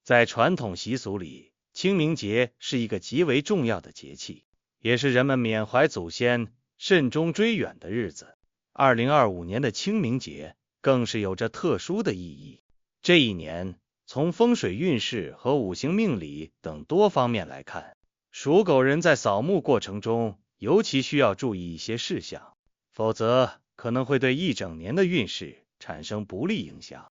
在传统习俗里，清明节是一个极为重要的节气，也是人们缅怀祖先、慎终追远的日子。2025年的清明节更是有着特殊的意义。这一年，从风水运势和五行命理等多方面来看，属狗人在扫墓过程中尤其需要注意一些事项，否则可能会对一整年的运势产生不利影响。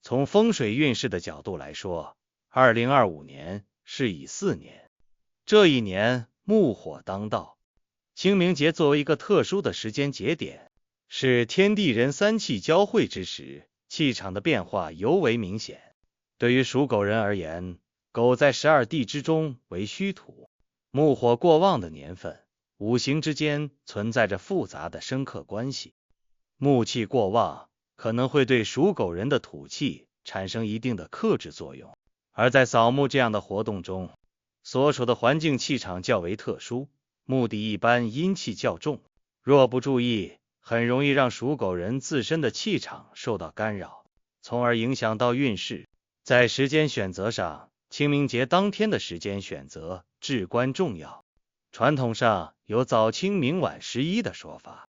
从风水运势的角度来说，2025年是乙巳年，这一年木火当道。清明节作为一个特殊的时间节点，是天地人三气交汇之时，气场的变化尤为明显。对于属狗人而言，狗在12地支中为戌土，木火过旺的年份，五行之间存在着复杂的生克关系。木气过旺可能会对属狗人的土气产生一定的克制作用，而在扫墓这样的活动中，所处的环境气场较为特殊，墓地一般阴气较重，若不注意，很容易让属狗人自身的气场受到干扰，从而影响到运势。在时间选择上，清明节当天的时间选择至关重要。传统上有早清明晚11的说法，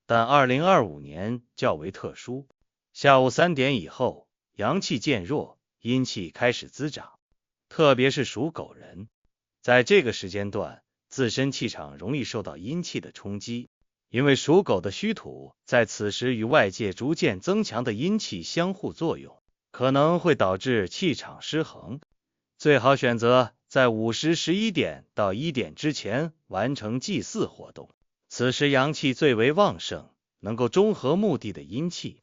但2025年较为特殊，下午3点以后，阳气渐弱，阴气开始滋长，特别是属狗人，在这个时间段，自身气场容易受到阴气的冲击，因为属狗的戌土在此时与外界逐渐增强的阴气相互作用，可能会导致气场失衡。最好选择在午时11点到1点之前完成祭祀活动，此时阳气最为旺盛，能够中和墓地的阴气，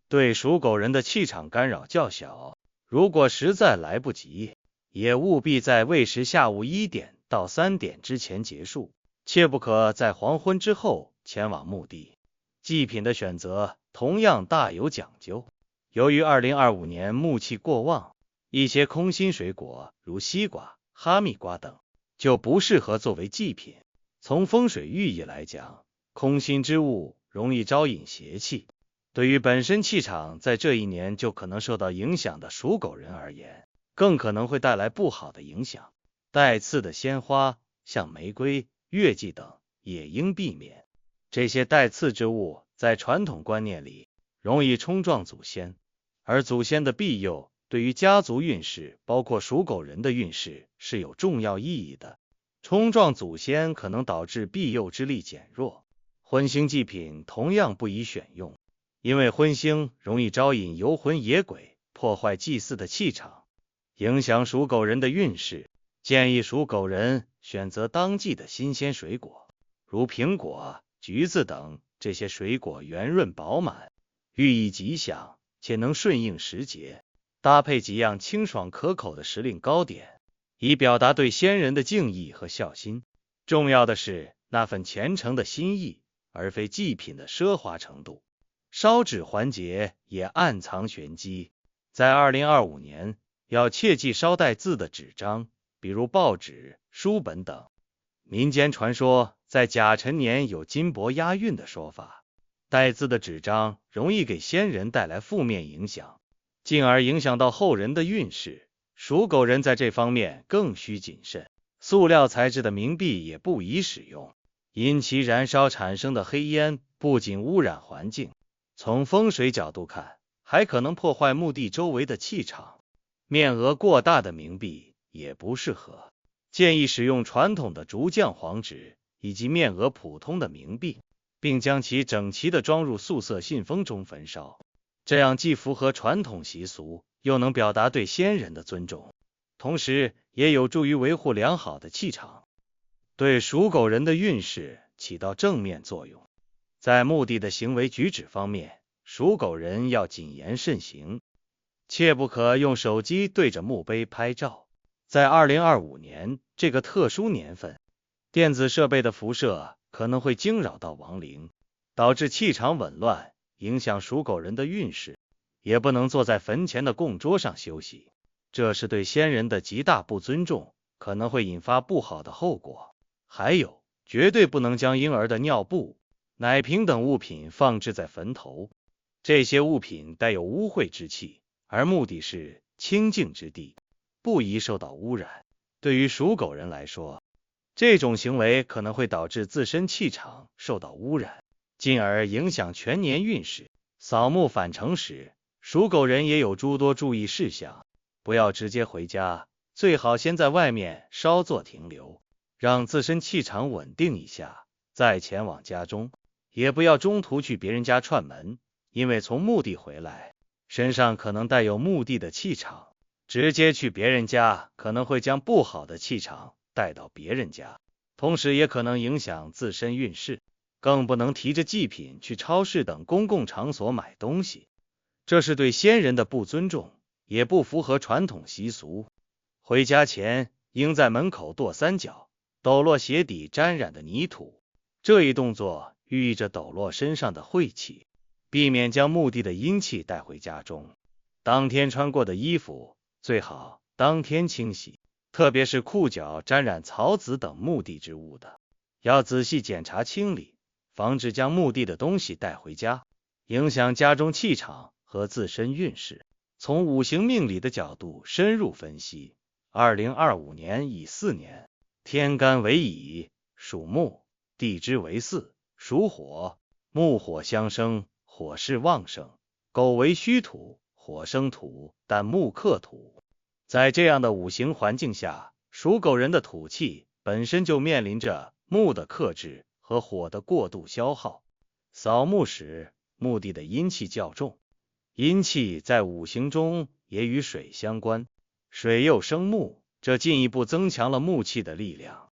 对属狗人的气场干扰较小。如果实在来不及，也务必在未时下午1点到3点之前结束，切不可在黄昏之后前往墓地。祭品的选择同样大有讲究，由于2025年木气过旺，一些空心水果如西瓜、哈密瓜等就不适合作为祭品。从风水寓意来讲，空心之物容易招引邪气，对于本身气场在这一年就可能受到影响的属狗人而言，更可能会带来不好的影响。带刺的鲜花，像玫瑰、月季等也应避免。这些带刺之物在传统观念里容易冲撞祖先，而祖先的庇佑对于家族运势，包括属狗人的运势是有重要意义的。冲撞祖先可能导致庇佑之力减弱。荤腥祭品同样不宜选用，因为荤腥容易招引游魂野鬼，破坏祭祀的气场，影响属狗人的运势。建议属狗人选择当季的新鲜水果，如苹果、橘子等，这些水果圆润饱满，寓意吉祥，且能顺应时节，搭配几样清爽可口的时令糕点，以表达对先人的敬意和孝心。重要的是那份虔诚的心意，而非祭品的奢华程度。烧纸环节也暗藏玄机，在2025年要切忌烧带字的纸张，比如报纸、书本等。民间传说在甲辰年有金帛押运的说法，带字的纸张容易给先人带来负面影响，进而影响到后人的运势。属狗人在这方面更需谨慎。塑料材质的冥币也不宜使用，因其燃烧产生的黑烟不仅污染环境，从风水角度看，还可能破坏墓地周围的气场。面额过大的冥币也不适合，建议使用传统的竹匠黄纸以及面额普通的冥币，并将其整齐地装入素色信封中焚烧，这样既符合传统习俗，又能表达对先人的尊重，同时也有助于维护良好的气场，对属狗人的运势起到正面作用。在墓地的行为举止方面，属狗人要谨言慎行，切不可用手机对着墓碑拍照。在2025年这个特殊年份，电子设备的辐射可能会惊扰到亡灵，导致气场紊乱，影响属狗人的运势。也不能坐在坟前的供桌上休息，这是对先人的极大不尊重，可能会引发不好的后果。还有，绝对不能将婴儿的尿布、奶瓶等物品放置在坟头，这些物品带有污秽之气，而墓地是清净之地，不宜受到污染。对于属狗人来说，这种行为可能会导致自身气场受到污染，进而影响全年运势。扫墓返程时，属狗人也有诸多注意事项，不要直接回家，最好先在外面稍作停留，让自身气场稳定一下，再前往家中。也不要中途去别人家串门，因为从墓地回来，身上可能带有墓地的气场，直接去别人家可能会将不好的气场带到别人家，同时也可能影响自身运势。更不能提着祭品去超市等公共场所买东西，这是对先人的不尊重，也不符合传统习俗。回家前应在门口跺三脚，抖落鞋底沾染的泥土，这一动作寓意着抖落身上的晦气，避免将墓地的阴气带回家中。当天穿过的衣服最好当天清洗，特别是裤脚沾染草籽等墓地之物的，要仔细检查清理，防止将墓地的东西带回家，影响家中气场和自身运势。从五行命理的角度深入分析，2025年乙巳年，天干为乙，属木；地支为巳，属火，木火相生，火势旺盛；狗为戌土，火生土，但木克土。在这样的五行环境下，属狗人的土气本身就面临着木的克制和火的过度消耗。扫墓时，墓地的阴气较重，阴气在五行中也与水相关，水又生木，这进一步增强了木气的力量，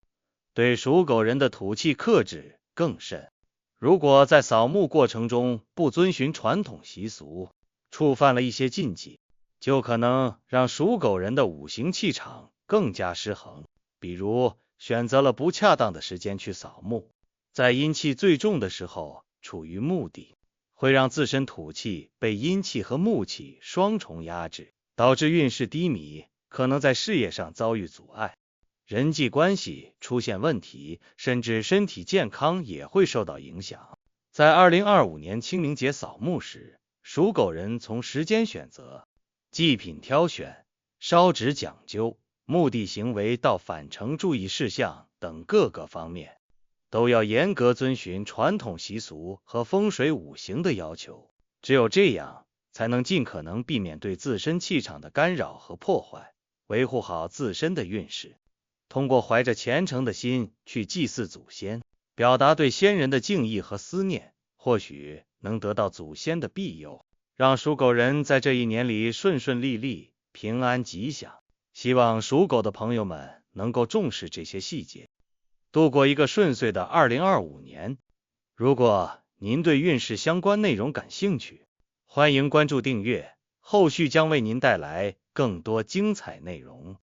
对属狗人的土气克制更甚。如果在扫墓过程中不遵循传统习俗，触犯了一些禁忌，就可能让属狗人的五行气场更加失衡。比如选择了不恰当的时间去扫墓，在阴气最重的时候处于墓地，会让自身土气被阴气和木气双重压制，导致运势低迷，可能在事业上遭遇阻碍，人际关系出现问题，甚至身体健康也会受到影响。在2025年清明节扫墓时，属狗人从时间选择、祭品挑选、烧纸讲究、墓地行为到返程注意事项等各个方面，都要严格遵循传统习俗和风水五行的要求，只有这样才能尽可能避免对自身气场的干扰和破坏，维护好自身的运势。通过怀着虔诚的心去祭祀祖先，表达对先人的敬意和思念，或许能得到祖先的庇佑，让属狗人在这一年里顺顺利利、平安吉祥。希望属狗的朋友们能够重视这些细节，度过一个顺遂的2025年。如果您对运势相关内容感兴趣，欢迎关注订阅，后续将为您带来更多精彩内容。